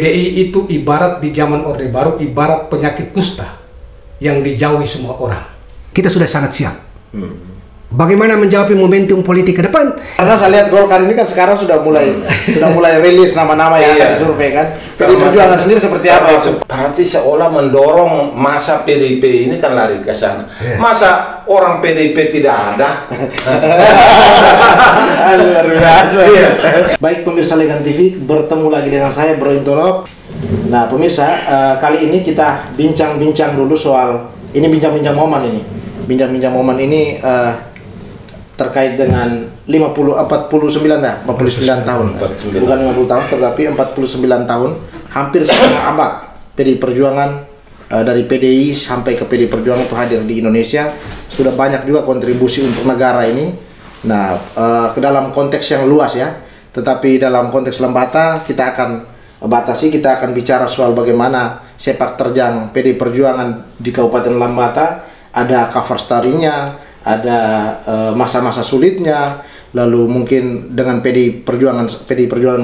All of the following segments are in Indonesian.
PDI itu ibarat di zaman Orde Baru, ibarat penyakit kusta yang dijauhi semua orang. Kita sudah sangat siap. Bagaimana menjawab momentum politik ke depan? Karena saya lihat Golkar ini kan sekarang sudah mulai rilis nama-nama yang akan disurvei kan. PDI Perjuangan sendiri seperti apa? Berarti seolah mendorong masa PDIP ini kan lari ke sana. Masa orang PDIP tidak ada? Luar biasa. Baik pemirsa Legan TV, bertemu lagi dengan saya Bro Intolog. Nah pemirsa, kali ini kita bincang-bincang dulu soal ini bincang-bincang momen ini. Bincang-bincang momen ini terkait dengan 49 tahun. Bukan 50 tahun, tetapi 49 tahun, hampir setengah abad PDI Perjuangan, dari PDI sampai ke PDI Perjuangan itu hadir di Indonesia. Sudah banyak juga kontribusi untuk negara ini. Nah, ke dalam konteks yang luas ya, tetapi dalam konteks Lembata kita akan batasi, kita akan bicara soal bagaimana sepak terjang PDI Perjuangan di Kabupaten Lembata. Ada cover story-nya, ada masa-masa sulitnya, lalu mungkin dengan PDI Perjuangan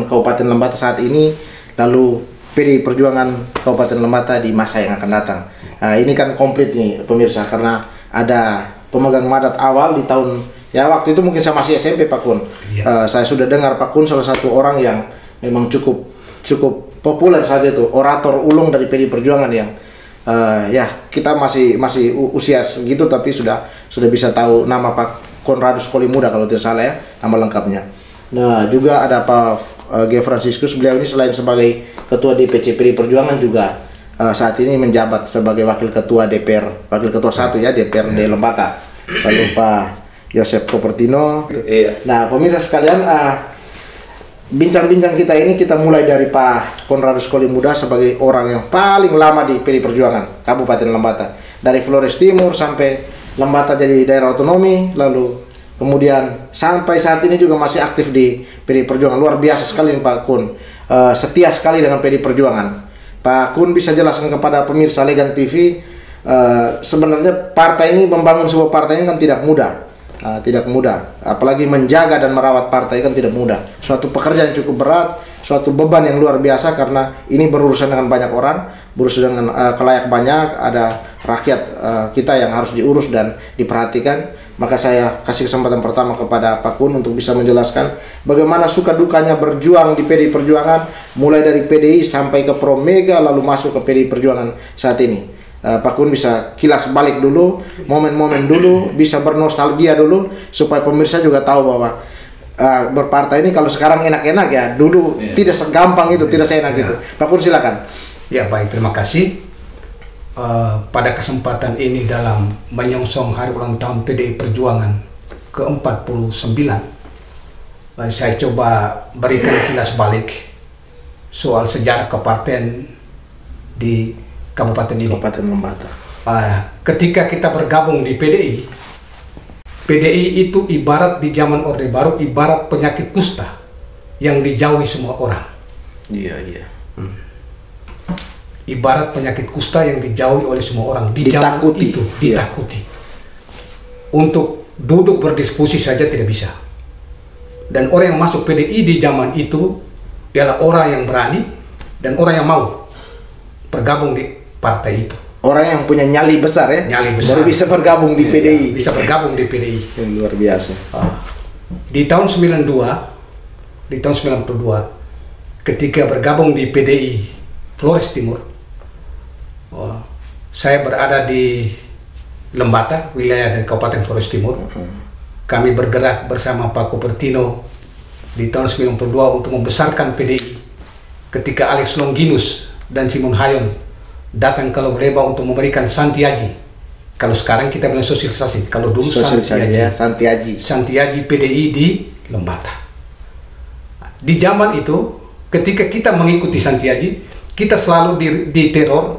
Kabupaten Lembata saat ini, lalu PDI Perjuangan Kabupaten Lembata di masa yang akan datang. Nah, ini kan komplit nih pemirsa, karena ada pemegang mandat awal di tahun, ya waktu itu mungkin saya masih SMP Pak Kun. Saya sudah dengar Pak Kun salah satu orang yang memang cukup populer saat itu, orator ulung dari PDI Perjuangan yang ya kita masih usia segitu tapi sudah bisa tahu nama Pak Conradus Kolimuda kalau tidak salah ya, nama lengkapnya. Nah juga ada Pak G. Franciscus, beliau ini selain sebagai ketua DPC PDI Perjuangan juga saat ini menjabat sebagai wakil ketua DPR, wakil ketua 1 ya DPRD Lembata. Lalu Pak Yosep Kopertino. Nah pemirsa sekalian, bincang-bincang kita ini kita mulai dari Pak Conradus Kolimuda sebagai orang yang paling lama di PDI Perjuangan Kabupaten Lembata. Dari Flores Timur sampai Lembata jadi daerah otonomi, lalu kemudian sampai saat ini juga masih aktif di PDI Perjuangan. Luar biasa sekali nih Pak Kun, setia sekali dengan PDI Perjuangan. Pak Kun bisa jelaskan kepada pemirsa Legan TV, sebenarnya partai ini, membangun sebuah partai ini kan tidak mudah. Tidak mudah, apalagi menjaga dan merawat partai kan tidak mudah. Suatu pekerjaan cukup berat, suatu beban yang luar biasa karena ini berurusan dengan banyak orang, berurusan dengan kelayak banyak, ada rakyat kita yang harus diurus dan diperhatikan. Maka saya kasih kesempatan pertama kepada Pak Kun untuk bisa menjelaskan bagaimana suka dukanya berjuang di PDI Perjuangan, mulai dari PDI sampai ke Pro Mega lalu masuk ke PDI Perjuangan saat ini. Pak Kun bisa kilas balik dulu, momen-momen dulu, bisa bernostalgia dulu supaya pemirsa juga tahu bahwa berpartai ini kalau sekarang enak-enak ya, dulu tidak segampang itu, tidak seenak itu. Pak Kun silakan. Ya baik, terima kasih. Pada kesempatan ini dalam menyongsong hari ulang tahun PDI Perjuangan ke-49, saya coba berikan kilas balik soal sejarah kepartean di Kabupaten Lembata. Ketika kita bergabung di PDI itu ibarat di zaman Orde Baru, ibarat penyakit kusta yang dijauhi semua orang. Ibarat penyakit kusta yang dijauhi oleh semua orang. Ditakuti. Untuk duduk berdiskusi saja tidak bisa. Dan orang yang masuk PDI di zaman itu ialah orang yang berani dan orang yang mau bergabung di partai itu. Orang yang punya nyali besar ya, nyali besar, baru bisa bergabung di PDI. Bisa bergabung di PDI. Yang luar biasa. Di tahun 92, ketika bergabung di PDI Flores Timur, saya berada di Lembata, wilayah dari Kabupaten Flores Timur. Kami bergerak bersama Pak Kopertino di tahun 92 untuk membesarkan PDI. Ketika Alex Longinus dan Simon Hayon datang ke Leba untuk memberikan Santiaji. Kalau sekarang kita bilang sosialisasi, kalau dulu Santiaji PDI di Lembata. Di zaman itu, ketika kita mengikuti Santiaji, kita selalu diteror,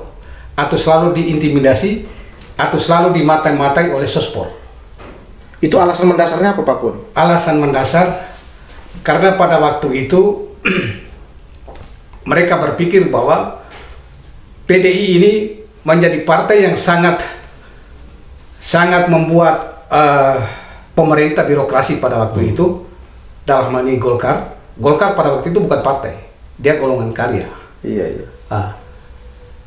atau selalu diintimidasi, atau selalu dimata-matai oleh Sospor. Itu alasan mendasarnya apa Pak Kun? Alasan mendasar karena pada waktu itu mereka berpikir bahwa PDI ini menjadi partai yang sangat membuat pemerintah birokrasi pada waktu itu, dalam hal ini Golkar pada waktu itu bukan partai, dia golongan karya. Iya, iya. Ah.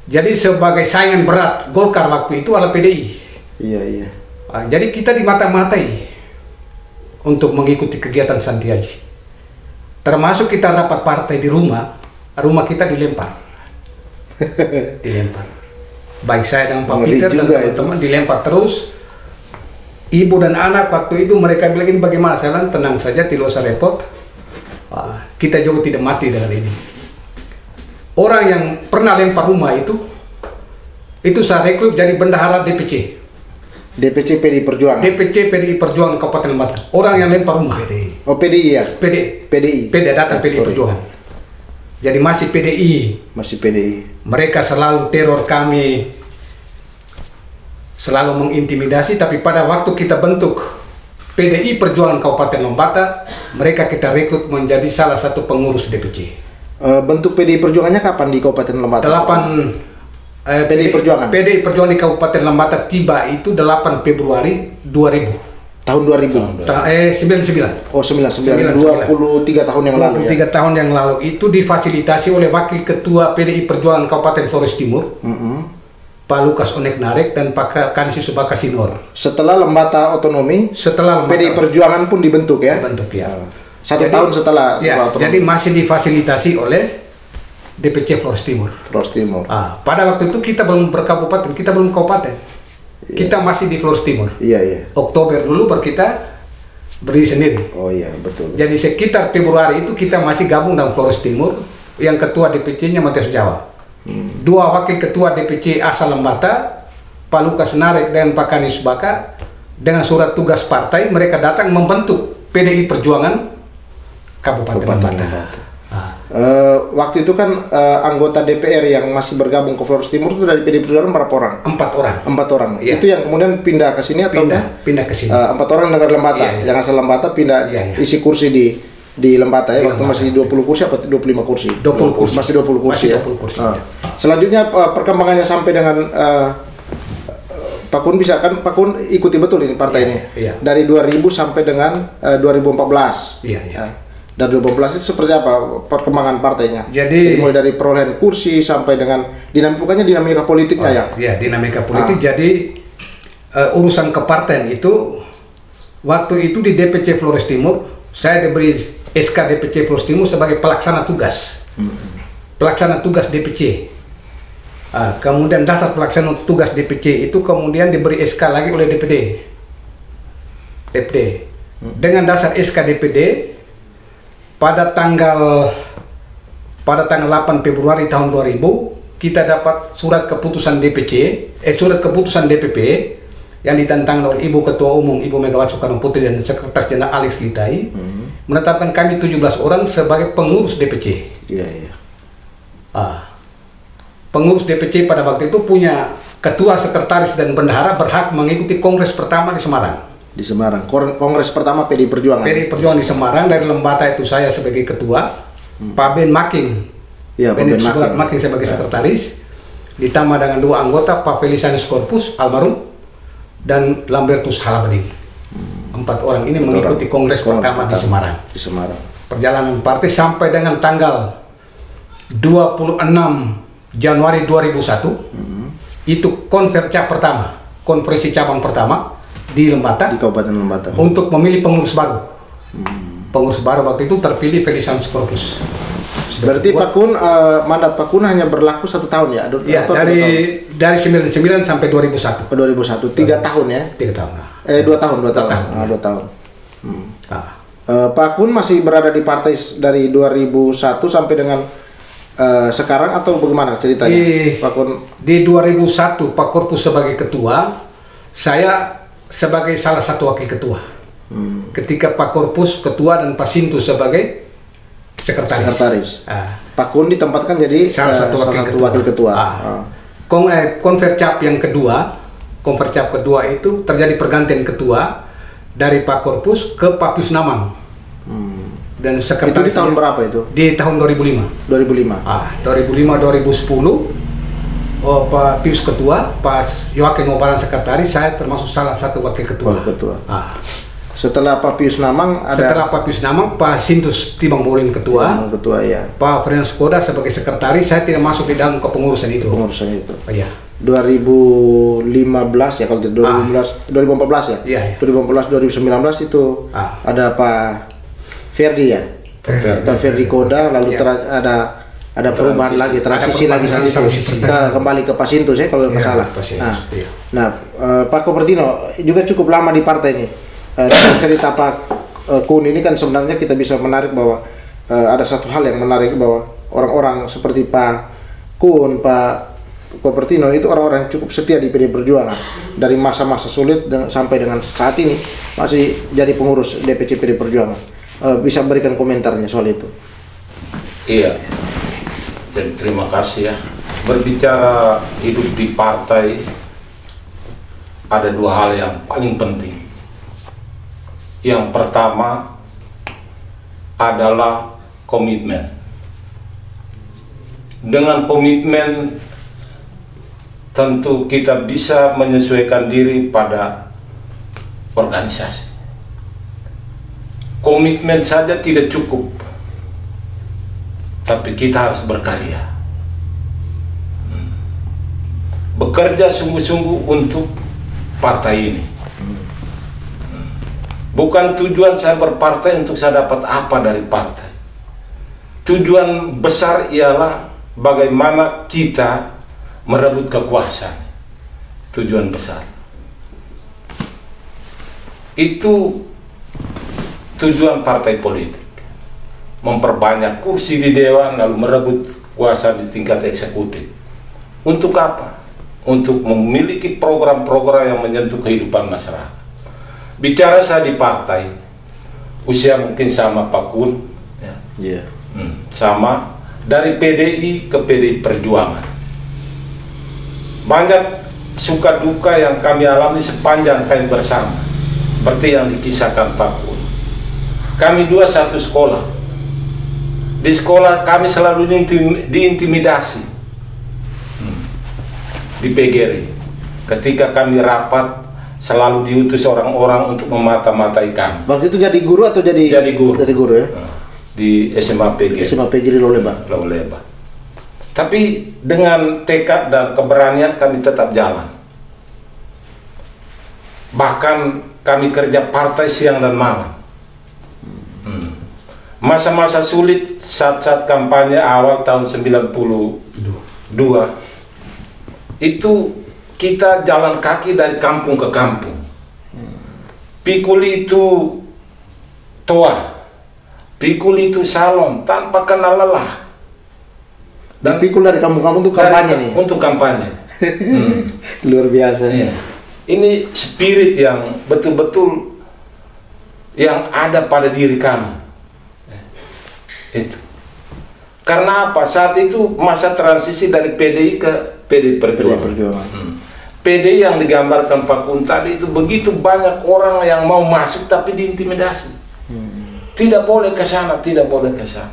Jadi sebagai saingan berat Golkar waktu itu adalah PDI. Iya, iya. Jadi kita dimata-matai untuk mengikuti kegiatan Santiaji. Termasuk kita rapat partai di rumah kita dilempar. Dilempar. Baik saya dan Pak Peter dan teman-teman dilempar terus. Ibu dan anak waktu itu mereka bilang ini bagaimana? Saya bilang tenang saja, tidak usah repot. Kita juga tidak mati dengan ini. Orang yang pernah lempar rumah itu saya rekrut jadi bendahara DPC. DPC PDI Perjuangan. DPC PDI Perjuangan Kabupaten Lembata. Orang yang lempar rumah. Oh, PDI ya? PDI datang PDI Perjuangan. Jadi masih PDI. Masih PDI. Mereka selalu teror kami, selalu mengintimidasi. Tapi pada waktu kita bentuk PDI Perjuangan Kabupaten Lembata, mereka kita rekrut menjadi salah satu pengurus DPC. Bentuk PDI Perjuangannya kapan di Kabupaten Lembata? PDI Perjuangan. PDI Perjuangan di Kabupaten Lembata tiba itu 8 Februari 2000. Tahun 2000. 99. Oh, 99. 23 tahun yang lalu. 23 tahun yang lalu itu difasilitasi oleh Wakil Ketua PDI Perjuangan Kabupaten Flores Timur, Pak Lukas Onek Narek dan Pak Kanisi Subaka Sinor. Setelah Lembata otonomi, PDI Perjuangan pun dibentuk ya? Dibentuk ya. Tahun setelah otonomi. Jadi masih difasilitasi oleh DPC Flores Timur. Flores Timur. Pada waktu itu kita belum berkabupaten, kita belum kabupaten. Iya. Kita masih di Flores Timur. Iya, iya. Oktober dulu baru kita berdiri sendiri. Oh iya, betul. Jadi sekitar Februari itu kita masih gabung dengan Flores Timur. Yang ketua DPC-nya Matius Jawa. Dua wakil ketua DPC asal Lembata, Pak Lukas Narek dan Pak Kanis Baka, dengan surat tugas partai mereka datang membentuk PDI Perjuangan Kabupaten Lembata. Waktu itu kan anggota DPR yang masih bergabung ke Flores Timur itu dari PDI Perjuangan berapa orang? 4 orang. Ya. Itu yang kemudian pindah ke sini atau pindah ke sini. 4 orang dari Lembata. Yang asal Lembata pindah isi kursi di Lembata ya. Waktu masih 20 kursi apa 25 kursi? 20 kursi. Masih 20 kursi ya. 20 kursi. Selanjutnya perkembangannya sampai dengan Pak Kun bisa kan Pak Kun ikuti betul ini partai ini. Iya. Dari 2000 sampai dengan 2014. Iya. Dan 2012 itu seperti apa perkembangan partainya? Jadi mulai dari perolehan kursi sampai dengan dinamika politiknya ya? Ya, dinamika politik. Jadi urusan kepartaian itu waktu itu di DPC Flores Timur saya diberi SK DPC Flores Timur sebagai pelaksana tugas. Pelaksana tugas DPC. Kemudian dasar pelaksana tugas DPC itu kemudian diberi SK lagi oleh DPD. Dengan dasar SK DPD pada tanggal 8 Februari tahun 2000 kita dapat surat keputusan surat keputusan DPP yang ditantangkan oleh Ibu Ketua Umum Ibu Megawati Soekarno Putri dan Sekretaris Jenderal Alex Litai menetapkan kami 17 orang sebagai pengurus DPC. Iya. Pengurus DPC pada waktu itu punya ketua, sekretaris dan bendahara berhak mengikuti kongres pertama di Semarang. Di Semarang, kongres pertama PDI Perjuangan. PDI Perjuangan di Semarang, dari Lembata itu saya sebagai ketua, Pak Ben Making, Pak Ben Making sebagai sekretaris, ditambah dengan 2 anggota, Pak Felicianus Corpus almarhum dan Lambertus Halabeding. 4 orang ini mengikuti kongres pertama di Semarang. Perjalanan partai sampai dengan tanggal 26 Januari 2001 itu konferensi cabang pertama di Lembata, di Kabupaten Lembata, untuk memilih pengurus baru. Pengurus baru waktu itu terpilih Felicianus Corpus. Berarti Pak Kun, mandat Pak Kun hanya berlaku 1 tahun ya? Iya, dari 99 sampai 2001. 2001, 3 tahun ya? 3 tahun. 2 tahun. 2 tahun. Pak Kun masih berada di partai dari 2001 sampai dengan sekarang atau bagaimana ceritanya? Pak Kun? Di 2001 Pak Corpus sebagai ketua, saya sebagai salah satu wakil ketua. Ketika Pak Corpus ketua dan Pak Sintu sebagai sekretaris. Pak Kun ditempatkan jadi salah satu wakil ketua. Konvercap yang kedua, itu terjadi pergantian ketua dari Pak Corpus ke Pak Pius Namang. Dan sekretaris itu di tahun berapa itu? Di tahun 2005. 2010 Pak Pius ketua, Pak Yohakim Mobaran sekretaris, saya termasuk salah satu wakil ketua. Setelah Pak Pius Namang ada Setelah Pak Pius Namang, Pak Sintus Timbang Morin ketua, ya, Pak Fernandes Koda sebagai sekretaris. Saya tidak masuk di dalam kepengurusan itu. pengurusan itu. Iya. 2015 ya, kalau tidak 2014 ya. Iya, iya. 2014 2019 itu ada Pak Ferdi ya. Pak Ferdi Koda, lalu ada perubahan lagi, transisi lagi kembali ke Pak Sintus ya kalau nggak salah. Nah, Pak Kopertino juga cukup lama di partai ini. Cerita Pak Kun ini kan sebenarnya kita bisa menarik bahwa ada satu hal yang menarik bahwa orang-orang seperti Pak Kun, Pak Kopertino itu orang-orang yang cukup setia di PD Perjuangan dari masa-masa sulit sampai dengan saat ini masih jadi pengurus DPC PD Perjuangan. Bisa berikan komentarnya soal itu? Iya, dan terima kasih ya. Berbicara hidup di partai, ada dua hal yang paling penting. Yang pertama adalah komitmen. Dengan komitmen tentu kita bisa menyesuaikan diri pada organisasi. Komitmen saja tidak cukup, tapi kita harus berkarya, bekerja sungguh-sungguh untuk partai ini. Bukan tujuan saya berpartai untuk saya dapat apa dari partai. Tujuan besar ialah bagaimana kita merebut kekuasaan. Tujuan besar itu tujuan partai politik, memperbanyak kursi di dewan lalu merebut kuasa di tingkat eksekutif. Untuk apa? Untuk memiliki program-program yang menyentuh kehidupan masyarakat. Bicara saya di partai, usia mungkin sama Pak Kun ya. Sama dari PDI ke PDI Perjuangan. Banyak suka duka yang kami alami sepanjang kami bersama, seperti yang dikisahkan Pak Kun. Kami dua satu sekolah. Di sekolah kami selalu diintimidasi di PGRI. Ketika kami rapat, selalu diutus orang-orang untuk memata-matai kami. Waktu itu jadi guru atau jadi guru? Jadi guru ya. Di SMA PGRI. SMA PGRI Loleba. Tapi dengan tekad dan keberanian kami tetap jalan. Bahkan kami kerja partai siang dan malam. Masa-masa sulit saat-saat kampanye awal tahun 92 itu kita jalan kaki dari kampung ke kampung. Pikul itu toa, pikul itu salon tanpa kenal lelah. Dan pikul dari kampung-kampung itu kampanye nih. Untuk kampanye. Luar biasa. Iya. Ini spirit yang betul-betul yang ada pada diri kami. Itu. Karena apa? Saat itu masa transisi dari PDI ke PDI Perjuangan. PDI yang digambarkan Pak Kun tadi itu begitu banyak orang yang mau masuk tapi diintimidasi. Tidak boleh ke sana, tidak boleh ke sana.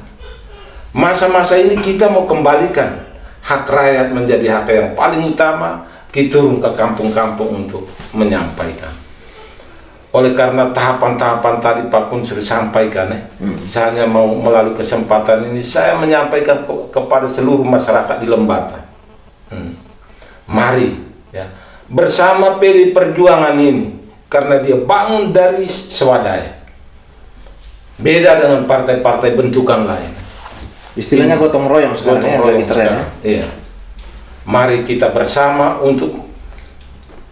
Masa-masa ini kita mau kembalikan hak rakyat menjadi hak yang paling utama. Kita turun ke kampung-kampung untuk menyampaikan. Oleh karena tahapan-tahapan tadi Pak Kun sudah sampaikan saya hanya mau melalui kesempatan ini saya menyampaikan kepada seluruh masyarakat di Lembata. Mari ya, bersama PDI Perjuangan ini, karena dia bangun dari swadaya. Beda dengan partai-partai bentukan lain. Istilahnya gotong royong sekarang lagi tren ya. Iya. Mari kita bersama untuk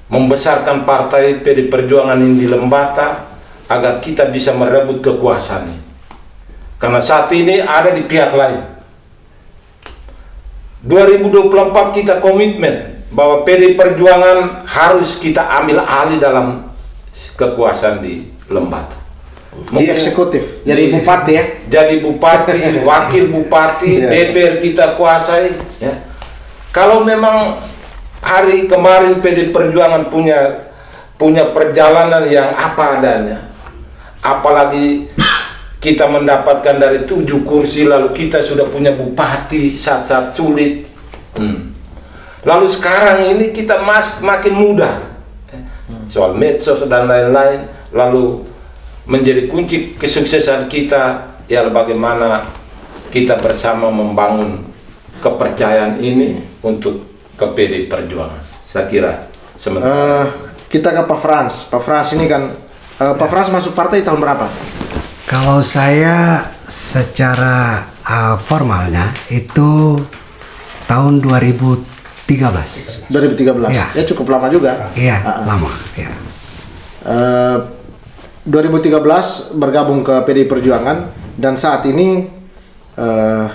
membesarkan partai PDI Perjuangan ini di Lembata agar kita bisa merebut kekuasaan ini. Karena saat ini ada di pihak lain. 2024 kita komitmen bahwa PDI Perjuangan harus kita ambil alih dalam kekuasaan di Lembata. Di eksekutif, jadi bupati ya? Jadi bupati, wakil bupati, DPR kita kuasai ya. Kalau memang hari kemarin PDI Perjuangan punya perjalanan yang apa adanya, apalagi kita mendapatkan dari 7 kursi lalu kita sudah punya bupati saat-saat sulit. Lalu sekarang ini kita makin mudah soal medsos dan lain-lain, lalu menjadi kunci kesuksesan kita ialah bagaimana kita bersama membangun kepercayaan ini untuk ke PDI Perjuangan. Saya kira sementara. Kita ke Pak Frans. Pak Frans ini kan Pak Frans masuk partai tahun berapa? Kalau saya secara formalnya itu tahun 2013. 2013. Ya. Ya cukup lama juga. Iya, lama. Ya. 2013 bergabung ke PDI Perjuangan dan saat ini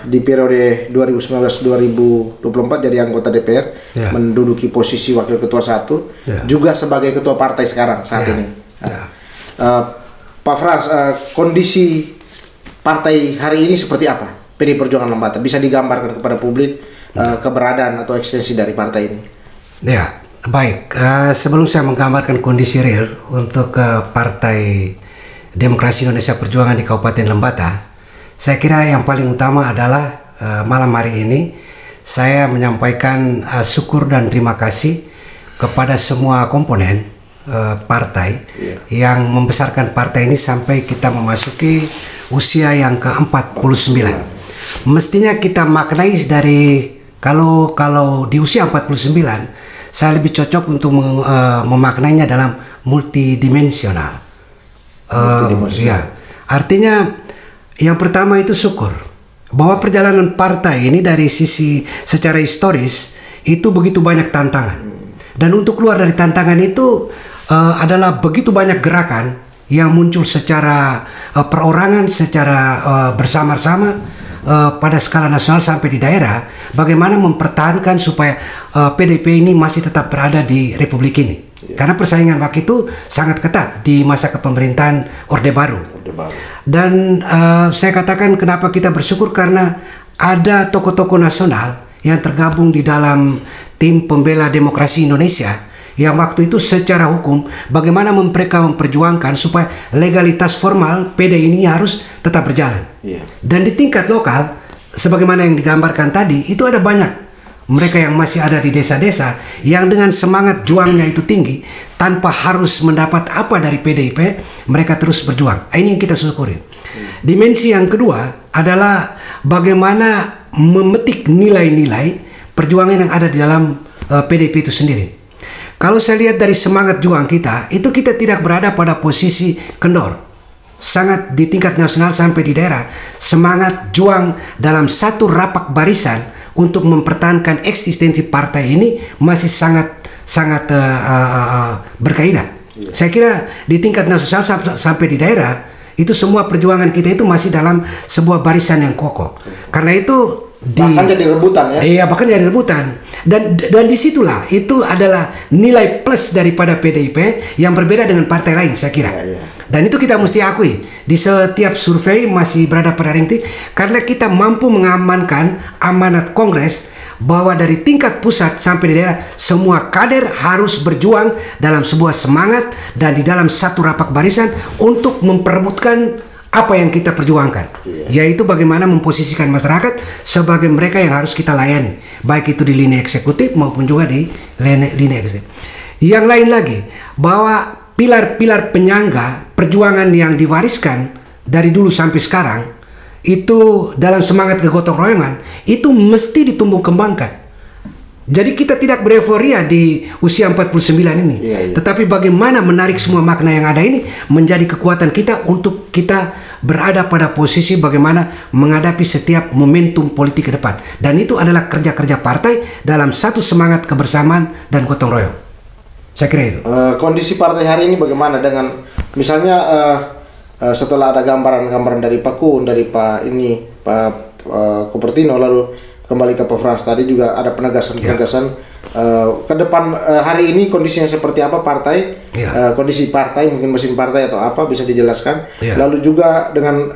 di periode 2019-2024 jadi anggota DPR, Ya. menduduki posisi wakil ketua 1, Ya. juga sebagai ketua partai sekarang saat Ya. ini. Ya. Pak Frans, kondisi partai hari ini seperti apa? PDI Perjuangan Lembata bisa digambarkan kepada publik keberadaan atau ekstensi dari partai ini? Ya, baik. Sebelum saya menggambarkan kondisi real untuk Partai Demokrasi Indonesia Perjuangan di Kabupaten Lembata, saya kira yang paling utama adalah malam hari ini saya menyampaikan syukur dan terima kasih kepada semua komponen partai yang membesarkan partai ini sampai kita memasuki usia yang ke-49. Mestinya kita maknai dari kalau di usia 49, saya lebih cocok untuk memaknainya dalam multidimensional. Ya, artinya yang pertama itu syukur bahwa perjalanan partai ini dari sisi secara historis itu begitu banyak tantangan, dan untuk keluar dari tantangan itu adalah begitu banyak gerakan yang muncul secara perorangan, secara bersama-sama pada skala nasional sampai di daerah, bagaimana mempertahankan supaya PDIP ini masih tetap berada di Republik ini. Karena persaingan waktu itu sangat ketat di masa kepemerintahan Orde Baru. Dan saya katakan kenapa kita bersyukur, karena ada tokoh-tokoh nasional yang tergabung di dalam tim pembela demokrasi Indonesia yang waktu itu secara hukum bagaimana mereka memperjuangkan supaya legalitas formal PDI ini harus tetap berjalan. Dan di tingkat lokal sebagaimana yang digambarkan tadi, itu ada banyak mereka yang masih ada di desa-desa yang dengan semangat juangnya itu tinggi, tanpa harus mendapat apa dari PDIP, mereka terus berjuang. Ini yang kita syukuri. Dimensi yang kedua adalah bagaimana memetik nilai-nilai perjuangan yang ada di dalam PDIP itu sendiri. Kalau saya lihat dari semangat juang kita, itu kita tidak berada pada posisi kendor. Sangat di tingkat nasional sampai di daerah, semangat juang dalam satu rapak barisan untuk mempertahankan eksistensi partai ini masih sangat bergairah. Saya kira di tingkat nasional sampai di daerah, itu semua perjuangan kita itu masih dalam sebuah barisan yang kokoh. Karena itu bahkan jadi rebutan ya. Iya, bahkan jadi rebutan. Dan disitulah itu adalah nilai plus daripada PDIP yang berbeda dengan partai lain, saya kira. Dan itu kita mesti akui. Di setiap survei masih berada pada ranking karena kita mampu mengamankan amanat Kongres bahwa dari tingkat pusat sampai di daerah semua kader harus berjuang dalam sebuah semangat dan di dalam satu rapak barisan untuk memperebutkan apa yang kita perjuangkan, yaitu bagaimana memposisikan masyarakat sebagai mereka yang harus kita layani, baik itu di lini eksekutif maupun juga di lini eksekutif. Yang lain lagi, bahwa pilar-pilar penyangga perjuangan yang diwariskan dari dulu sampai sekarang itu dalam semangat kegotong royongan itu mesti ditumbuh kembangkan. Jadi kita tidak bereforia di usia 49 ini, tetapi bagaimana menarik semua makna yang ada ini menjadi kekuatan kita untuk kita berada pada posisi bagaimana menghadapi setiap momentum politik ke depan. Dan itu adalah kerja-kerja partai dalam satu semangat kebersamaan dan gotong royong. Saya kira itu. Kondisi partai hari ini bagaimana dengan misalnya setelah ada gambaran-gambaran dari Pak Kun, dari Pak Kopertino, lalu kembali ke Pak Frans tadi juga ada penegasan-penegasan ke depan hari ini kondisinya seperti apa partai, kondisi partai mungkin mesin partai atau apa bisa dijelaskan, lalu juga dengan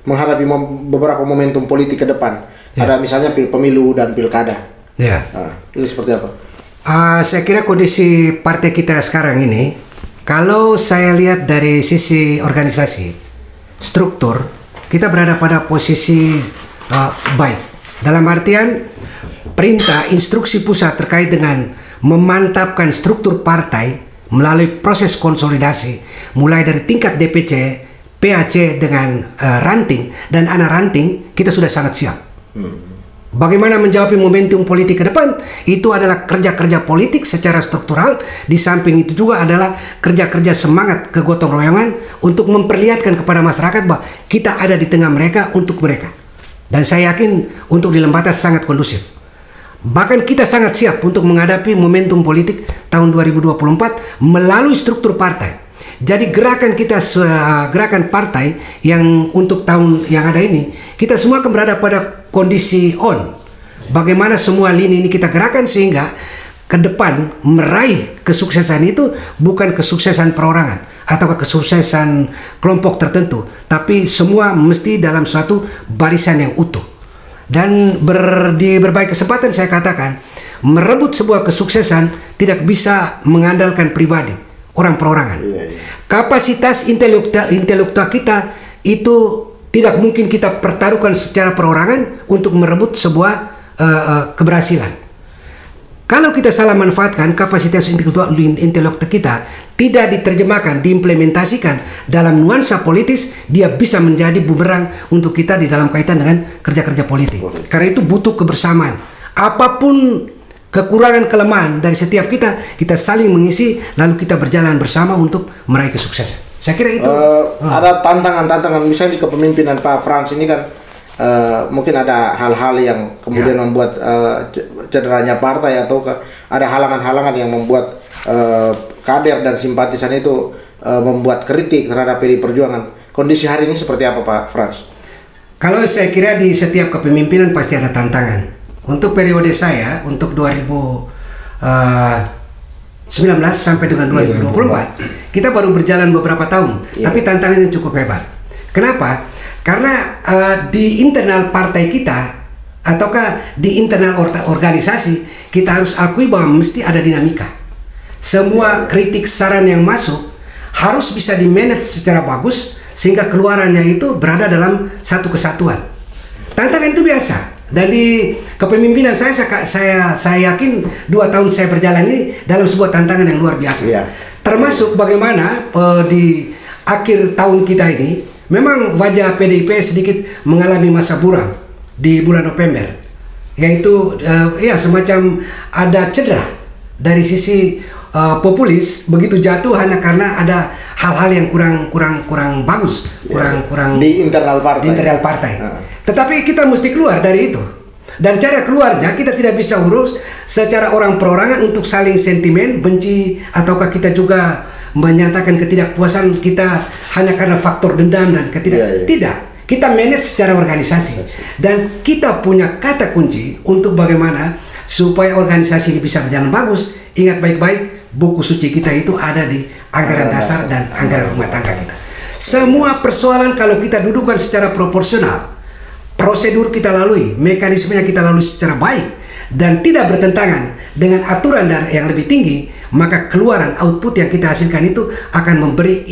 menghadapi beberapa momentum politik ke depan, ada misalnya pemilu dan pilkada, itu seperti apa? Saya kira kondisi partai kita sekarang ini, kalau saya lihat dari sisi organisasi, struktur, kita berada pada posisi baik. Dalam artian perintah instruksi pusat terkait dengan memantapkan struktur partai melalui proses konsolidasi mulai dari tingkat DPC, PAC dengan ranting dan anak ranting, kita sudah sangat siap. Bagaimana menjawab momentum politik ke depan, itu adalah kerja-kerja politik secara struktural. Di samping itu juga adalah kerja-kerja semangat kegotong royongan untuk memperlihatkan kepada masyarakat bahwa kita ada di tengah mereka untuk mereka. Dan saya yakin untuk di Lembata sangat kondusif. Bahkan kita sangat siap untuk menghadapi momentum politik tahun 2024 melalui struktur partai. Jadi gerakan kita, gerakan partai yang untuk tahun yang ada ini, kita semua akan berada pada kondisi on. Bagaimana semua lini ini kita gerakan sehingga ke depan meraih kesuksesan itu bukan kesuksesan perorangan atau kesuksesan kelompok tertentu, tapi semua mesti dalam suatu barisan yang utuh. Dan di berbagai kesempatan saya katakan, merebut sebuah kesuksesan tidak bisa mengandalkan pribadi, orang perorangan. Kapasitas intelektual kita itu tidak mungkin kita pertaruhkan secara perorangan untuk merebut sebuah keberhasilan. Kalau kita salah manfaatkan kapasitas intelektual kita, tidak diterjemahkan, diimplementasikan dalam nuansa politis, dia bisa menjadi bumerang untuk kita di dalam kaitan dengan kerja-kerja politik. Karena itu butuh kebersamaan. Apapun kekurangan kelemahan dari setiap kita saling mengisi, lalu kita berjalan bersama untuk meraih kesuksesan. Saya kira itu ada tantangan-tantangan, misalnya di kepemimpinan Pak Frans ini kan mungkin ada hal-hal yang kemudian membuat cederanya partai, atau ada halangan-halangan yang membuat kader dan simpatisan itu membuat kritik terhadap PDI Perjuangan. Kondisi hari ini seperti apa Pak Frans? Kalau saya kira di setiap kepemimpinan pasti ada tantangan. Untuk periode saya, untuk 2019 sampai dengan 2024, kita baru berjalan beberapa tahun, tapi tantangannya cukup hebat. Kenapa? Karena di internal partai kita, ataukah di internal organisasi, kita harus akui bahwa mesti ada dinamika. Semua kritik saran yang masuk harus bisa dimanage secara bagus, sehingga keluarannya itu berada dalam satu kesatuan. Tantangan itu biasa. Dan di kepemimpinan saya yakin 2 tahun saya berjalan ini dalam sebuah tantangan yang luar biasa. Termasuk bagaimana di akhir tahun kita ini, memang wajah PDIP sedikit mengalami masa buram di bulan November, yaitu semacam ada cedera dari sisi populis, begitu jatuh hanya karena ada hal-hal yang kurang bagus, kurang di internal partai. Tetapi kita mesti keluar dari itu. Dan cara keluarnya kita tidak bisa urus secara orang perorangan untuk saling sentimen, benci, ataukah kita juga menyatakan ketidakpuasan kita hanya karena faktor dendam dan tidak. Kita manage secara organisasi. Dan kita punya kata kunci untuk bagaimana supaya organisasi ini bisa berjalan bagus. Ingat baik-baik, buku suci kita itu ada di anggaran dasar dan anggaran rumah tangga kita. Semua persoalan kalau kita dudukkan secara proporsional, prosedur kita lalui, mekanismenya kita lalui secara baik dan tidak bertentangan dengan aturan yang lebih tinggi, maka keluaran output yang kita hasilkan itu akan memberi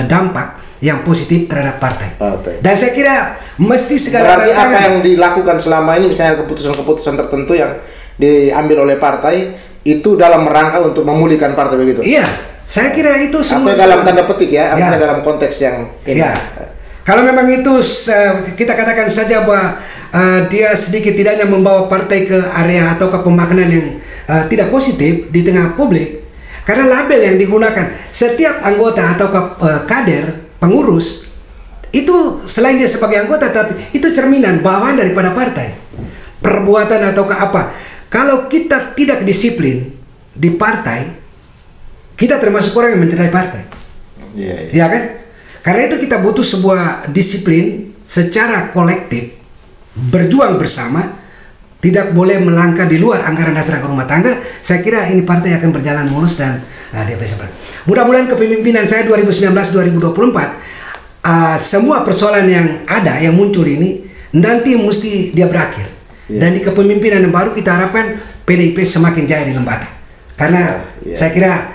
dampak yang positif terhadap partai. Dan saya kira mesti segala berarti apa yang dilakukan selama ini, misalnya keputusan-keputusan tertentu yang diambil oleh partai itu dalam rangka untuk memulihkan partai, begitu? Iya, saya kira itu semua. Atau dalam tanda petik artinya dalam konteks yang ini. Kalau memang itu kita katakan saja bahwa dia sedikit tidaknya membawa partai ke area atau ke pemaknaan yang tidak positif di tengah publik, karena label yang digunakan setiap anggota atau kader, pengurus itu selain dia sebagai anggota, tapi itu cerminan bawaan daripada partai, perbuatan atau apa. Kalau kita tidak disiplin di partai, kita termasuk orang yang mencederai partai, ya kan? Karena itu kita butuh sebuah disiplin secara kolektif, berjuang bersama, tidak boleh melangkah di luar anggaran dasar rumah tangga. Saya kira ini partai akan berjalan mulus dan dia bisa berjalan. Mudah-mudahan kepemimpinan saya 2019-2024, semua persoalan yang ada, yang muncul ini, nanti mesti dia berakhir. Dan di kepemimpinan yang baru kita harapkan PDIP semakin jaya di Lembata. Karena saya kira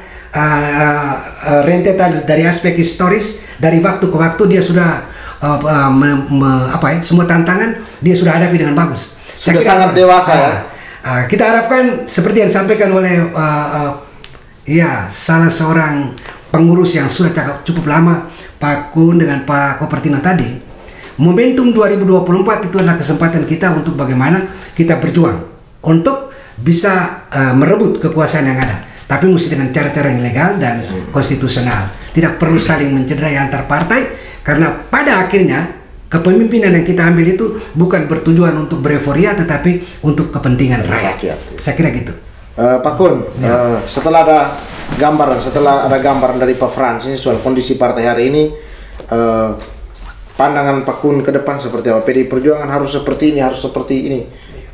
rentetan dari aspek historis, dari waktu ke waktu dia sudah semua tantangan dia sudah hadapi dengan bagus. Sudah sangat dewasa kita harapkan seperti yang disampaikan oleh salah seorang pengurus yang sudah cukup lama, Pak Kun dengan Pak Kopertino tadi, momentum 2024 itu adalah kesempatan kita untuk bagaimana kita berjuang untuk bisa merebut kekuasaan yang ada, tapi mesti dengan cara-cara yang legal dan konstitusional. Tidak perlu saling mencederai antar partai, karena pada akhirnya kepemimpinan yang kita ambil itu bukan bertujuan untuk bereforia, tetapi untuk kepentingan rakyat. Saya kira gitu. Pak Kun, setelah ada gambaran dari Pak Frans ini soal kondisi partai hari ini, pandangan Pak Kun ke depan seperti apa? PDI Perjuangan harus seperti ini, harus seperti ini.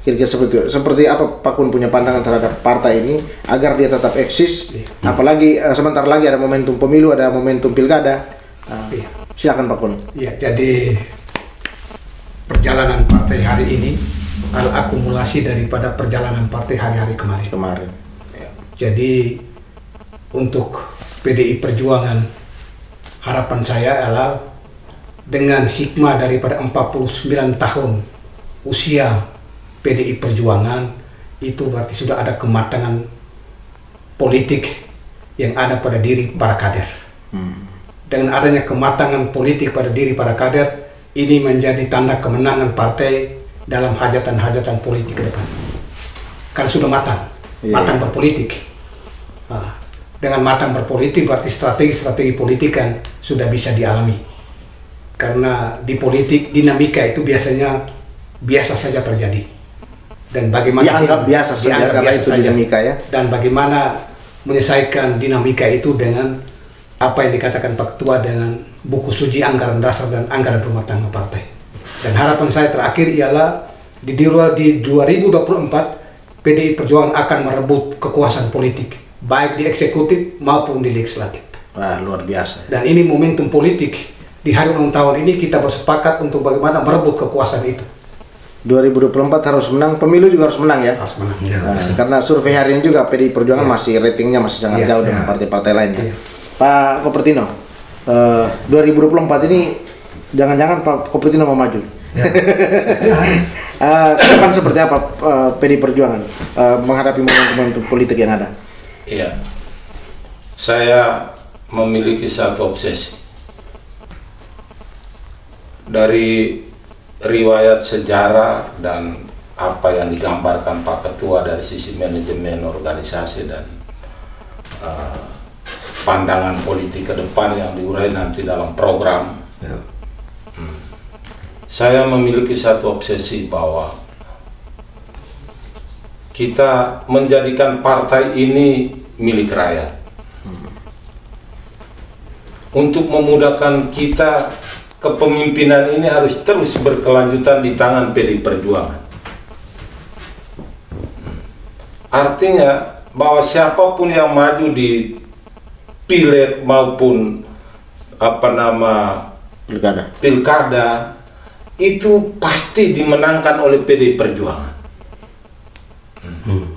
Kira-kira seperti apa Pak Kun punya pandangan terhadap partai ini agar dia tetap eksis? Apalagi sebentar lagi ada momentum pemilu, ada momentum pilkada. Silakan Pak Kun. Ya, jadi perjalanan partai hari ini adalah akumulasi daripada perjalanan partai hari-hari kemarin. Jadi untuk PDI Perjuangan, harapan saya adalah dengan hikmah daripada 49 tahun usia PDI Perjuangan, itu berarti sudah ada kematangan politik yang ada pada diri para kader. Dengan adanya kematangan politik pada diri para kader, ini menjadi tanda kemenangan partai dalam hajatan-hajatan politik ke depan. Karena sudah matang berpolitik. Dengan matang berpolitik berarti strategi-strategi politik kan sudah bisa dialami. Karena di politik dinamika itu biasa saja terjadi. Dan bagaimana dianggap biasa saja karena itu dinamika ya. Dan bagaimana menyelesaikan dinamika itu dengan apa yang dikatakan Pak Ketua dengan buku suci anggaran dasar dan anggaran rumah tangga partai. Dan harapan saya terakhir ialah di 2024 PDI Perjuangan akan merebut kekuasaan politik, baik di eksekutif maupun di legislatif. Wah, luar biasa. Dan ini momentum politik di hari ulang tahun ini kita bersepakat untuk bagaimana merebut kekuasaan itu. 2024 harus menang, pemilu juga harus menang ya. Harus menang. Karena survei hari ini juga PDI Perjuangan masih ratingnya masih sangat jauh dengan partai-partai lainnya. Pak Kopertino, 2024 ini jangan-jangan Pak Kopertino mau maju. Kapan seperti apa PDI Perjuangan menghadapi momentum politik yang ada? Iya, saya memiliki satu obsesi dari riwayat sejarah dan apa yang digambarkan Pak Ketua dari sisi manajemen organisasi dan pandangan politik ke depan yang diurai nanti dalam program. Saya memiliki satu obsesi bahwa kita menjadikan partai ini milik rakyat untuk memudahkan kita. Kepemimpinan ini harus terus berkelanjutan di tangan PDI Perjuangan. Artinya bahwa siapapun yang maju di pileg maupun pilkada itu pasti dimenangkan oleh PDI Perjuangan.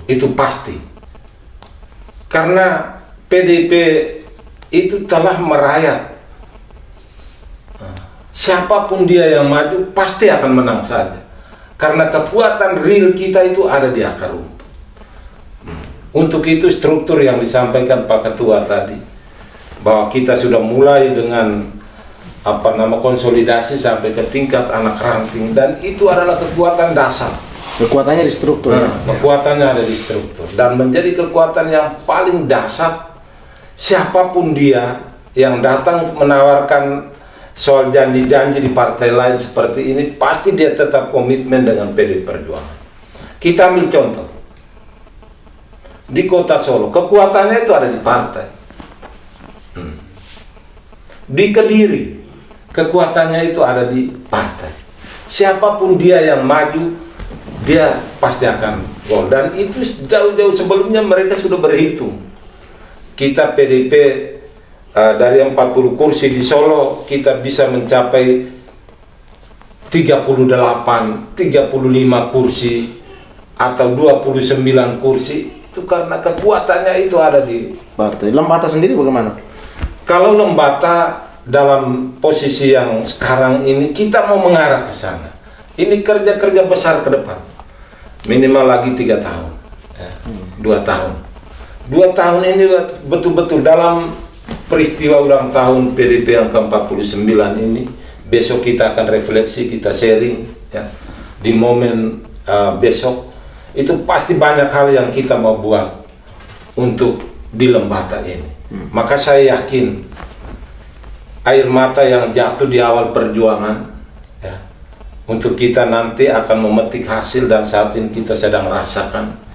Itu pasti. Karena PDIP itu telah merayat. Siapapun dia yang maju pasti akan menang saja, karena kekuatan real kita itu ada di akar rumput. Untuk itu struktur yang disampaikan Pak Ketua tadi, bahwa kita sudah mulai dengan konsolidasi sampai ke tingkat anak ranting, dan itu adalah kekuatan dasar. Kekuatannya di struktur. Kekuatannya ada di struktur dan menjadi kekuatan yang paling dasar. Siapapun dia yang datang untuk menawarkan soal janji-janji di partai lain seperti ini, pasti dia tetap komitmen dengan PDI Perjuangan. Kita ambil contoh di kota Solo, kekuatannya itu ada di partai. Di Kediri, kekuatannya itu ada di partai. Siapapun dia yang maju, dia pasti akan gol. Dan itu jauh-jauh sebelumnya mereka sudah berhitung. Kita PDIP dari 40 kursi di Solo, kita bisa mencapai 38, 35 kursi atau 29 kursi, itu karena kekuatannya itu ada di partai. Lembata sendiri bagaimana? Kalau Lembata dalam posisi yang sekarang ini, kita mau mengarah ke sana. Ini kerja-kerja besar ke depan, minimal lagi 3 tahun, 2 tahun. 2 tahun ini betul-betul dalam peristiwa ulang tahun PDIP yang ke-49 ini, besok kita akan refleksi, kita sharing ya. Di momen besok itu pasti banyak hal yang kita mau buat untuk di Lembata ini. Maka saya yakin air mata yang jatuh di awal perjuangan ya, untuk kita nanti akan memetik hasil, dan saat ini kita sedang rasakan.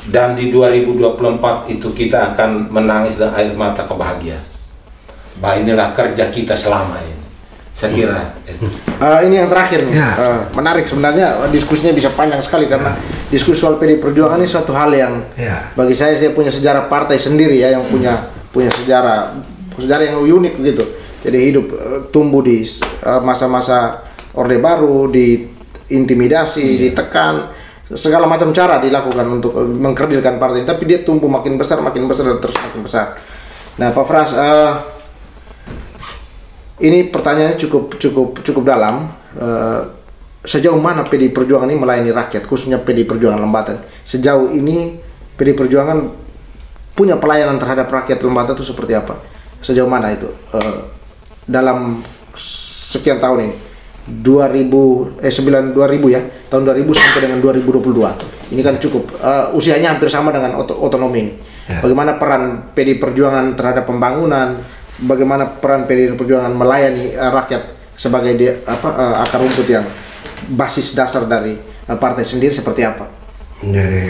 Dan di 2024 itu kita akan menangis dan air mata kebahagiaan. Bah, inilah kerja kita selama ini. Saya kira itu. Ini yang terakhir nih. Menarik sebenarnya, diskusinya bisa panjang sekali karena diskusi soal PD Perjuangan ini suatu hal yang bagi saya punya sejarah partai sendiri ya, yang punya sejarah yang unik begitu. Jadi hidup tumbuh di masa-masa Orde Baru, diintimidasi, ditekan, segala macam cara dilakukan untuk mengkerdilkan partai, tapi dia tumbuh makin besar dan terus makin besar. Nah, Pak Frans, ini pertanyaannya cukup dalam. Sejauh mana PDI Perjuangan ini melayani rakyat, khususnya PDI Perjuangan Lembata? Sejauh ini PDI Perjuangan punya pelayanan terhadap rakyat Lembata itu seperti apa? Sejauh mana itu dalam sekian tahun ini? 2000 ya, tahun 2000 sampai dengan 2022. Ini kan cukup usianya hampir sama dengan otonomi ini. Bagaimana peran PDI Perjuangan terhadap pembangunan? Bagaimana peran PDI Perjuangan melayani rakyat sebagai akar rumput yang basis dasar dari partai sendiri seperti apa? Jadi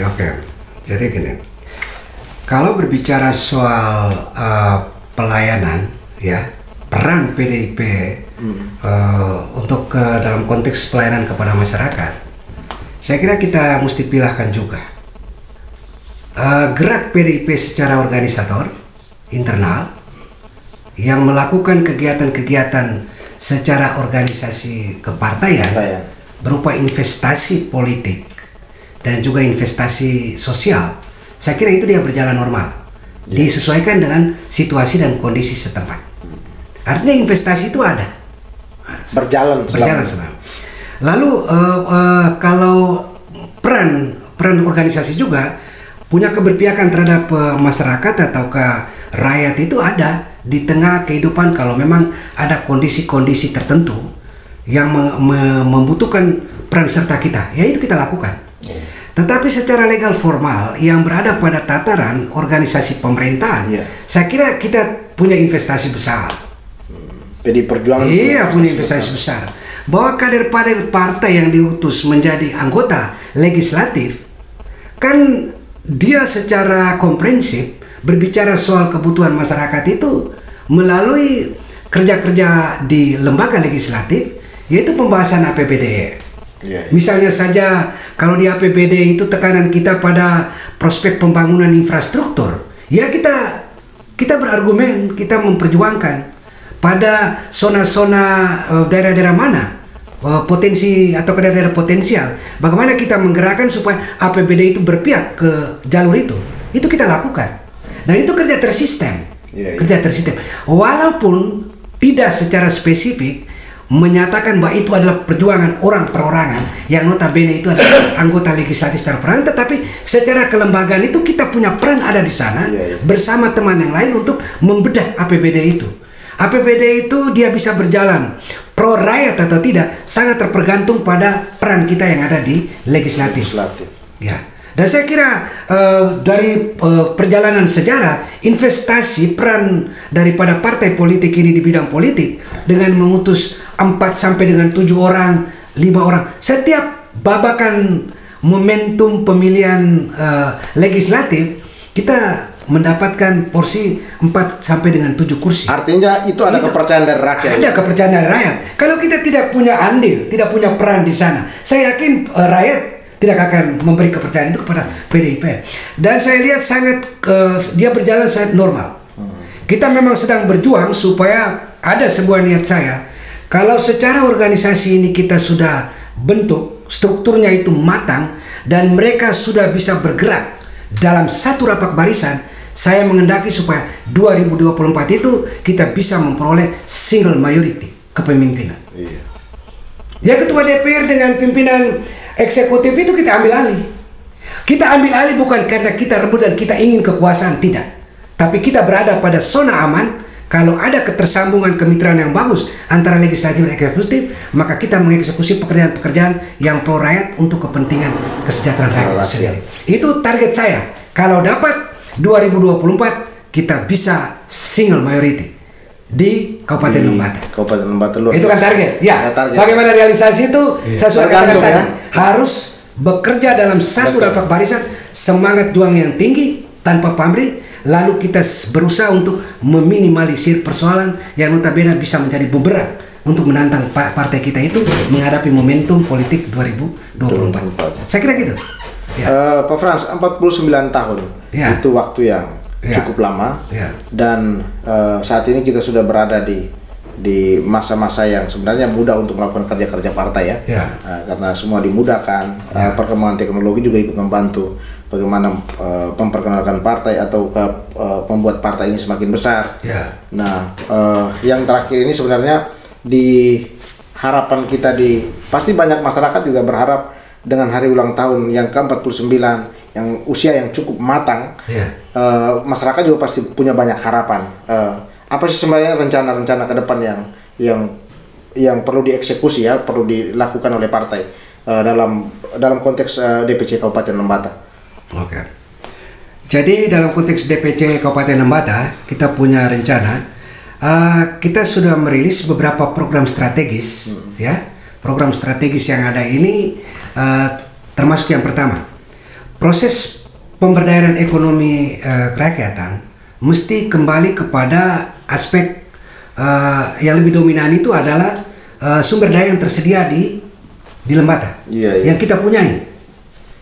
jadi gini, kalau berbicara soal pelayanan ya, peran PDIP untuk dalam konteks pelayanan kepada masyarakat, saya kira kita mesti pilahkan juga gerak PDIP secara organisator internal yang melakukan kegiatan-kegiatan secara organisasi kepartaian berupa investasi politik dan juga investasi sosial. Saya kira itu dia berjalan normal, disesuaikan dengan situasi dan kondisi setempat. Artinya investasi itu ada, berjalan selama. Lalu kalau peran organisasi juga punya keberpihakan terhadap masyarakat atau ke rakyat itu ada di tengah kehidupan. Kalau memang ada kondisi-kondisi tertentu yang membutuhkan peran serta kita, ya itu kita lakukan. Tetapi secara legal formal yang berada pada tataran organisasi pemerintahan, saya kira kita punya investasi besar. PDI Perjuangan punya investasi besar. Bahwa kader-kader partai yang diutus menjadi anggota legislatif, kan dia secara komprehensif berbicara soal kebutuhan masyarakat itu melalui kerja-kerja di lembaga legislatif, yaitu pembahasan APBD. Misalnya saja kalau di APBD itu tekanan kita pada prospek pembangunan infrastruktur, ya kita berargumen, kita memperjuangkan pada zona-zona daerah-daerah mana potensi atau daerah-daerah potensial, bagaimana kita menggerakkan supaya APBD itu berpihak ke jalur itu kita lakukan, dan itu kerja tersistem. Kerja tersistem, walaupun tidak secara spesifik menyatakan bahwa itu adalah perjuangan orang perorangan yang notabene itu adalah anggota legislatif secara peran, tetapi secara kelembagaan itu kita punya peran ada di sana bersama teman yang lain untuk membedah APBD itu. APBD itu dia bisa berjalan pro rakyat atau tidak sangat tergantung pada peran kita yang ada di legislatif. Ya. Dan saya kira dari perjalanan sejarah, investasi peran daripada partai politik ini di bidang politik dengan mengutus 4 sampai dengan 7 orang, 5 orang setiap babakan momentum pemilihan legislatif, kita mendapatkan porsi 4 sampai dengan 7 kursi. Artinya itu ada kepercayaan dari rakyat. Ada kepercayaan dari rakyat. Kalau kita tidak punya andil, tidak punya peran di sana, saya yakin rakyat tidak akan memberi kepercayaan itu kepada PDIP. Dan saya lihat sangat dia berjalan sangat normal. Kita memang sedang berjuang supaya ada sebuah niat saya. Kalau secara organisasi ini kita sudah bentuk, strukturnya itu matang dan mereka sudah bisa bergerak dalam satu rapat barisan, saya mengendaki supaya 2024 itu kita bisa memperoleh single majority kepemimpinan. Ya, ketua DPR dengan pimpinan eksekutif itu kita ambil alih. Kita ambil alih bukan karena kita rebut dan kita ingin kekuasaan, tidak. Tapi kita berada pada zona aman Kalau ada ketersambungan kemitraan yang bagus antara legislatif dan eksekutif, maka kita mengeksekusi pekerjaan-pekerjaan yang pro rakyat untuk kepentingan kesejahteraan rakyat itu sendiri. Itu target saya. Kalau dapat 2024 kita bisa single majority di Kabupaten Lembata. Kabupaten Lembata luar Itu kan biasa. target. Ya. Target. Bagaimana realisasi itu? Saya sudah katakan tadi. Ya. Harus bekerja dalam satu rapat barisan, semangat juang yang tinggi tanpa pamrih. Lalu kita berusaha untuk meminimalisir persoalan yang notabene bisa menjadi bumerang untuk menantang partai kita itu menghadapi momentum politik 2024. Saya kira gitu. Ya. Pak Frans, 49 tahun Ya. itu waktu yang cukup lama, dan saat ini kita sudah berada di masa-masa yang sebenarnya mudah untuk melakukan kerja-kerja partai ya. Karena semua dimudahkan, perkembangan teknologi juga ikut membantu bagaimana memperkenalkan partai atau membuat partai ini semakin besar. Nah, yang terakhir ini sebenarnya di harapan kita pasti banyak masyarakat juga berharap dengan hari ulang tahun yang ke-49 yang usia yang cukup matang, masyarakat juga pasti punya banyak harapan. Apa sih sebenarnya rencana-rencana ke depan yang perlu dieksekusi ya, perlu dilakukan oleh partai dalam konteks DPC Kabupaten Lembata? Oke. Jadi dalam konteks DPC Kabupaten Lembata kita punya rencana. Kita sudah merilis beberapa program strategis, ya. Program strategis yang ada ini termasuk yang pertama, proses pemberdayaan ekonomi kerakyatan mesti kembali kepada aspek yang lebih dominan itu adalah sumber daya yang tersedia di Lembata, yang kita punyai.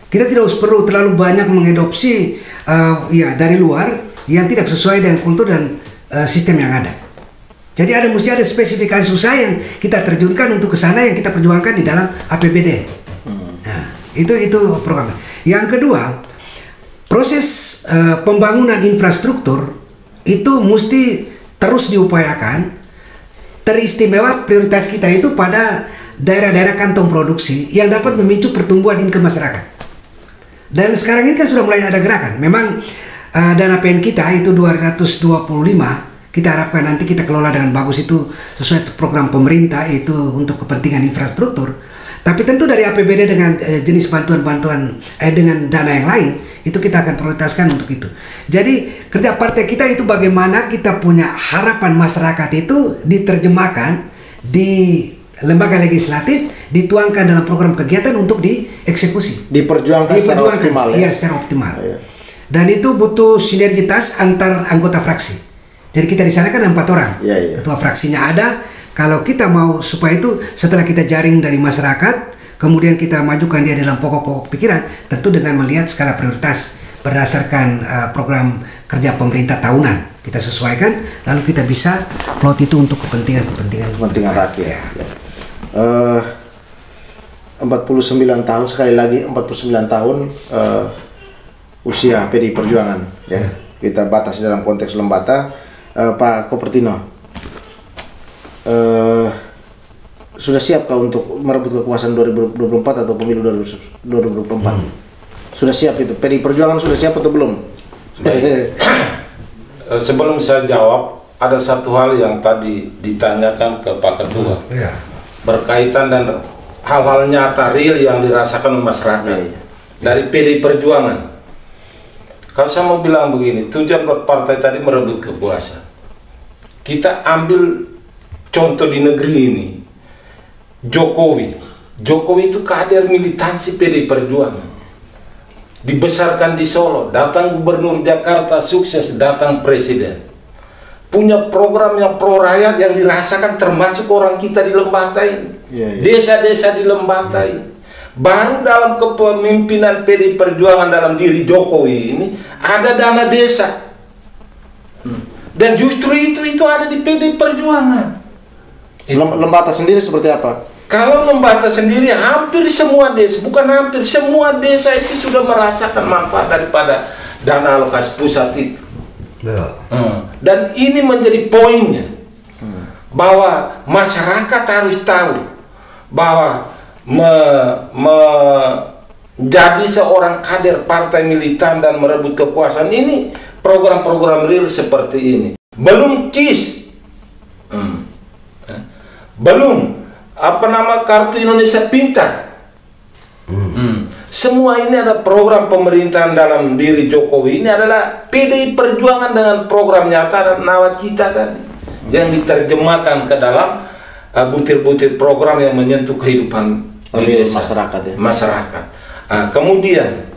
Kita tidak perlu terlalu banyak mengadopsi dari luar yang tidak sesuai dengan kultur dan sistem yang ada. Jadi mesti ada spesifikasi usaha yang kita terjunkan untuk ke sana, yang kita perjuangkan di dalam APBD. Nah, itu program. Yang kedua, proses pembangunan infrastruktur itu mesti terus diupayakan. Teristimewa prioritas kita itu pada daerah-daerah kantong produksi yang dapat memicu pertumbuhan income masyarakat. Dan sekarang ini kan sudah mulai ada gerakan. Memang dana PN kita itu 225. Kita harapkan nanti kita kelola dengan bagus, itu sesuai program pemerintah itu untuk kepentingan infrastruktur. Tapi tentu dari APBD dengan jenis bantuan-bantuan dengan dana yang lain itu kita akan prioritaskan untuk itu. Jadi kerja partai kita itu bagaimana kita punya harapan masyarakat itu diterjemahkan di lembaga legislatif, dituangkan dalam program kegiatan untuk dieksekusi, diperjuangkan secara optimal. Iya, secara optimal. Dan itu butuh sinergitas antar anggota fraksi. Jadi kita di sana kan 4 orang. Ketua fraksinya ada. Kalau kita mau supaya itu setelah kita jaring dari masyarakat, kemudian kita majukan dia dalam pokok-pokok pikiran, tentu dengan melihat skala prioritas berdasarkan program kerja pemerintah tahunan. Kita sesuaikan, lalu kita bisa plot itu untuk kepentingan rakyat. 49 tahun, sekali lagi 49 tahun usia PDI Perjuangan ya. Kita batasi dalam konteks Lembata. Pak Kopertino, sudah siapkah untuk merebut kekuasaan 2024 atau pemilu 2024? Sudah siap itu? PDI Perjuangan sudah siap atau belum? Sebelum saya jawab, ada satu hal yang tadi ditanyakan ke Pak Ketua berkaitan dan hal-hal nyata real yang dirasakan masyarakat dari PDI Perjuangan. Kalau saya mau bilang begini, tujuan partai tadi merebut kekuasaan. Kita ambil contoh di negeri ini, Jokowi itu kader militansi PDI Perjuangan. Dibesarkan di Solo, datang gubernur Jakarta sukses, datang presiden. Punya program yang pro rakyat yang dirasakan termasuk orang kita di Lembata ini. Desa-desa di Lembata ini. Baru dalam kepemimpinan PDI Perjuangan dalam diri Jokowi ini ada dana desa. Dan justru itu ada di PDI Perjuangan. Lembata sendiri seperti apa? Kalau Lembata sendiri hampir semua desa, bukan hampir, semua desa itu sudah merasakan manfaat daripada dana alokasi pusat itu. Dan ini menjadi poinnya, bahwa masyarakat harus tahu bahwa menjadi seorang kader partai militan dan merebut kekuasaan ini program-program real seperti ini. Belum CIS, Belum kartu Indonesia Pintar. Semua ini ada program pemerintahan dalam diri Jokowi. Ini adalah PDI Perjuangan dengan program nyata dan nawacita tadi yang diterjemahkan ke dalam butir-butir program yang menyentuh kehidupan masyarakat ya. Masyarakat. Kemudian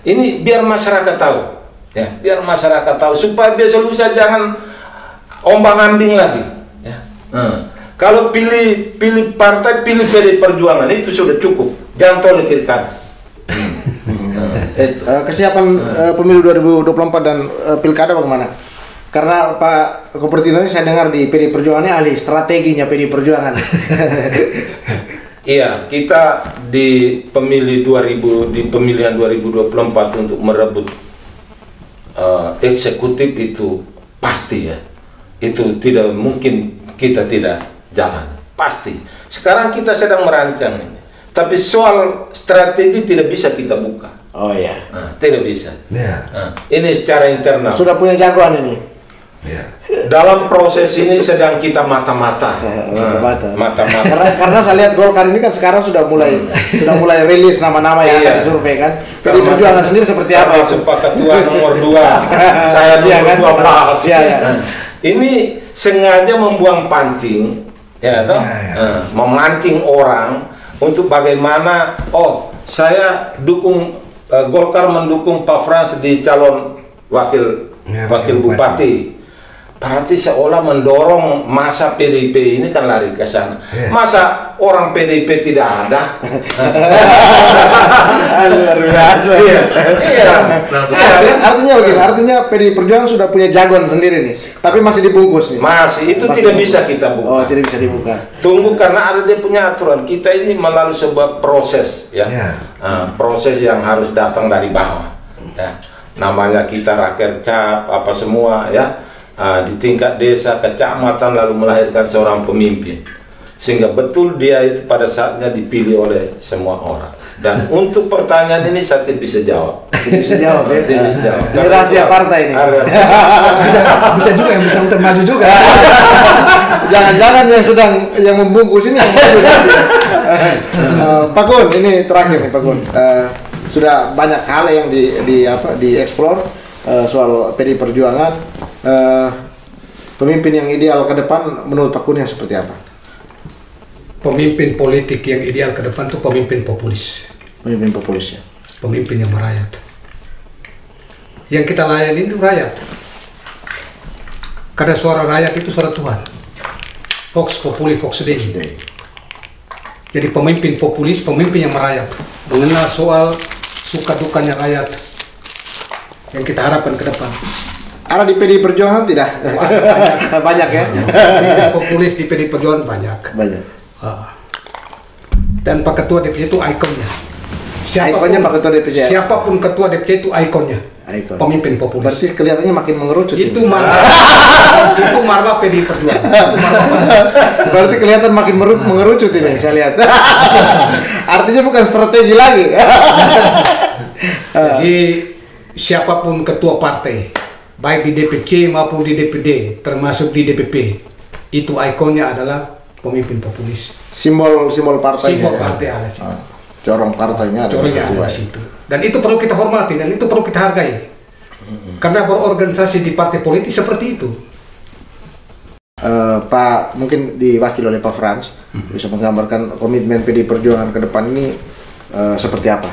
ini biar masyarakat tahu, ya, biar masyarakat tahu supaya besok lusa jangan ombang-ambing lagi. Ya. Kalau pilih partai, pilih PDI Perjuangan itu sudah cukup. Jangan tolerir kan. Kesiapan pemilu 2024 dan pilkada bagaimana? Karena Pak Kopertino ini saya dengar di PDI Perjuangan ini ahli strateginya PDI Perjuangan. Iya, kita di pemilihan 2024 untuk merebut eksekutif itu pasti ya. Itu tidak mungkin kita tidak jalan, pasti. Sekarang kita sedang merancang ini. Tapi soal strategi tidak bisa kita buka. Oh ya. Tidak bisa. Ya. Ini secara internal. Sudah punya jagoan ini. Ya. Dalam proses ini sedang kita mata-mata. Karena saya lihat Golkar ini kan sekarang sudah mulai rilis nama-nama yang akan disurvei kan. Jadi Perjuangan sendiri seperti apa? Pak Ketua nomor 2, saya nomor 12. Ini sengaja membuang pancing, ya toh, memancing orang untuk bagaimana. Saya dukung Golkar mendukung Pak Frans di calon wakil bupati. Berarti seolah mendorong masa PDIP ini kan lari ke sana. Masa orang PDIP tidak ada? Luar biasa. Iya. Artinya begini, artinya PDI Perjuangan sudah punya jagoan sendiri nih, tapi masih dibungkus nih. Masih tidak bisa kita buka. Oh, tidak bisa dibuka. Tunggu, karena ada dia punya aturan. Kita ini melalui sebuah proses, ya. Proses yang harus datang dari bawah. Ya. Namanya kita rakercap apa semua, ya. Di tingkat desa, kecamatan, lalu melahirkan seorang pemimpin, sehingga betul dia itu pada saatnya dipilih oleh semua orang. Dan untuk pertanyaan ini saya tidak bisa jawab. Bisa jawab ya? Tidak bisa jawab. Ini rahasia partai ini. Bisa juga yang bisa maju juga. Jangan-jangan yang membungkus ini yang maju nanti. Pak Gun, ini terakhir nih Pak Gun. Sudah banyak hal yang dieksplor soal PDI Perjuangan. Pemimpin yang ideal ke depan menurut Pak Kun yang seperti apa? Pemimpin politik yang ideal ke depan itu pemimpin populis. Pemimpin populis ya. Pemimpin yang merayat. Yang kita layani itu rakyat. Karena suara rakyat itu suara Tuhan. Vox populi vox Dei. Jadi pemimpin populis, pemimpin yang merayat, mengenal soal suka dukanya rakyat yang kita harapkan ke depan. Ada di PDI Perjuangan tidak? Banyak ya? Populis di PDI Perjuangan banyak. Dan Pak Ketua DPC itu ikonnya. Ikonnya Pak Ketua DPC. Siapapun Ketua DPC itu ikonnya. Ikon. Pemimpin populis. Berarti kelihatannya makin mengerucut. Itu marwah PDI Perjuangan. Berarti kelihatan makin mengerucut ini, saya lihat. Artinya bukan strategi lagi. Jadi siapapun ketua partai, baik di DPC maupun di DPD, termasuk di DPP, itu ikonnya adalah pemimpin populis. Simbol partainya. Simbol partai ada sih. Corong partainya ada di situ. Dan itu perlu kita hormati dan itu perlu kita hargai. Karena berorganisasi di partai politik seperti itu. Pak, mungkin diwakili oleh Pak Frans, bisa menggambarkan komitmen PDI Perjuangan ke depan ini seperti apa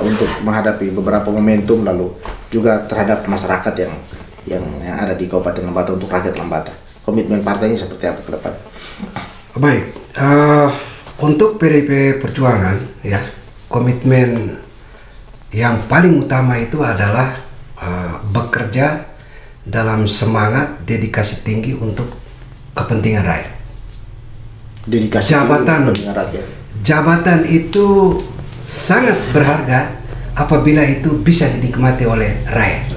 untuk menghadapi beberapa momentum, lalu juga terhadap masyarakat yang ada di Kabupaten Lembata, untuk rakyat Lembata. Komitmen partainya seperti apa ke depan? Baik, untuk PDIP Perjuangan ya, komitmen yang paling utama itu adalah bekerja dalam semangat dedikasi tinggi untuk kepentingan rakyat. Dedikasi kepentingan rakyat. Jabatan itu sangat berharga apabila itu bisa dinikmati oleh rakyat.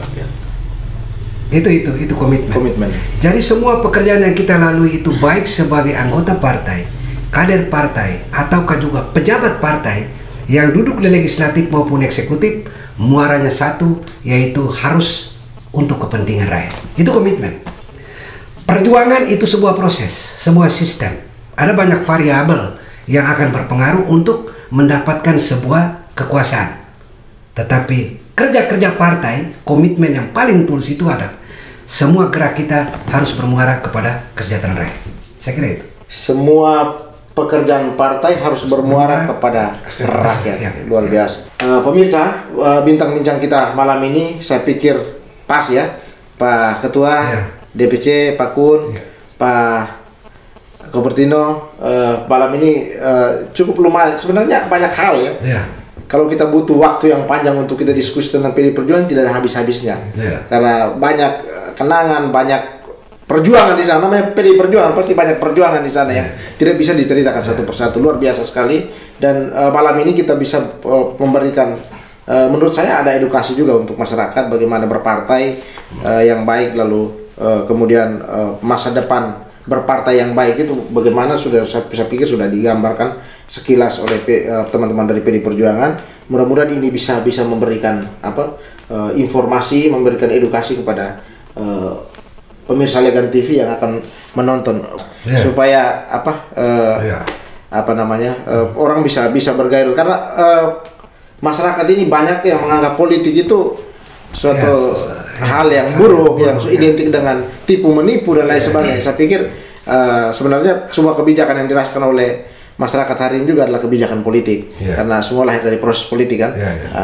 Itu komitmen. Jadi semua pekerjaan yang kita lalui itu, baik sebagai anggota partai, kader partai, ataukah juga pejabat partai yang duduk di legislatif maupun eksekutif, muaranya satu, yaitu harus untuk kepentingan rakyat. Itu komitmen. perjuangan itu sebuah proses, sebuah sistem. Ada banyak variabel yang akan berpengaruh untuk mendapatkan sebuah kekuasaan. Tetapi kerja-kerja partai, komitmen yang paling tulus itu ada. Semua gerak kita harus bermuara kepada kesejahteraan rakyat. Saya kira itu. Semua pekerjaan partai harus bermuara kepada rakyat. Ya. Luar biasa. Pemirsa, bincang-bincang kita malam ini saya pikir pas ya, Pak Ketua, Ya. DPC, Pak Kun, Ya. Pak Kopertino. Malam ini cukup lumayan. Sebenarnya banyak hal ya. Ya. Kalau kita butuh waktu yang panjang untuk kita diskusi tentang PDI Perjuangan tidak ada habis-habisnya. Ya. Karena banyak kenangan, banyak perjuangan di sana. Namanya PDI Perjuangan pasti banyak perjuangan di sana yang tidak bisa diceritakan satu persatu. Luar biasa sekali. Dan malam ini kita bisa memberikan, menurut saya ada edukasi juga untuk masyarakat bagaimana berpartai yang baik, lalu kemudian masa depan berpartai yang baik itu bagaimana sudah saya pikir sudah digambarkan sekilas oleh teman-teman dari PDI Perjuangan. Mudah-mudahan ini bisa memberikan informasi, memberikan edukasi kepada pemirsa Legan TV yang akan menonton, supaya orang bisa bergairah, karena masyarakat ini banyak yang menganggap politik itu suatu hal yang buruk, yang identik dengan tipu menipu dan lain sebagainya. Saya pikir sebenarnya semua kebijakan yang dirasakan oleh masyarakat hari ini juga adalah kebijakan politik, karena semua lahir dari proses politik kan.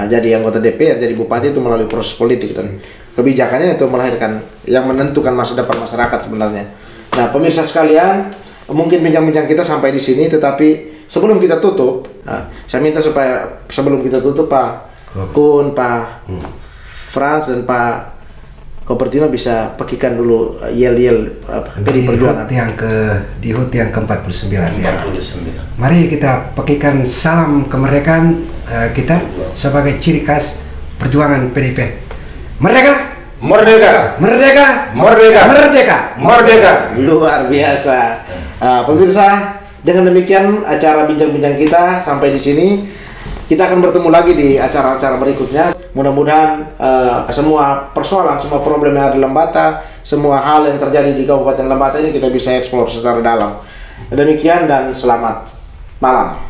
Jadi anggota DPR, jadi bupati itu melalui proses politik, dan kebijakannya itu melahirkan yang menentukan masa depan masyarakat sebenarnya. Nah, pemirsa sekalian, mungkin bincang-bincang kita sampai di sini, tetapi sebelum kita tutup, saya minta supaya sebelum kita tutup Pak Kun, Pak Frans dan Pak Kopertino bisa pakikan dulu yel-yel PDI Perjuangan Di HUT yang ke-49. 49. Mari kita pakikan salam kemerdekaan kita sebagai ciri khas perjuangan PDIP. Merdeka! Merdeka! Merdeka! Merdeka! Merdeka! Merdeka! Luar biasa. Pemirsa, dengan demikian acara bincang-bincang kita sampai di sini. Kita akan bertemu lagi di acara-acara berikutnya. Mudah-mudahan semua persoalan, semua problem yang ada di Lembata, semua hal yang terjadi di Kabupaten Lembata ini kita bisa eksplor secara dalam. Demikian dan selamat malam.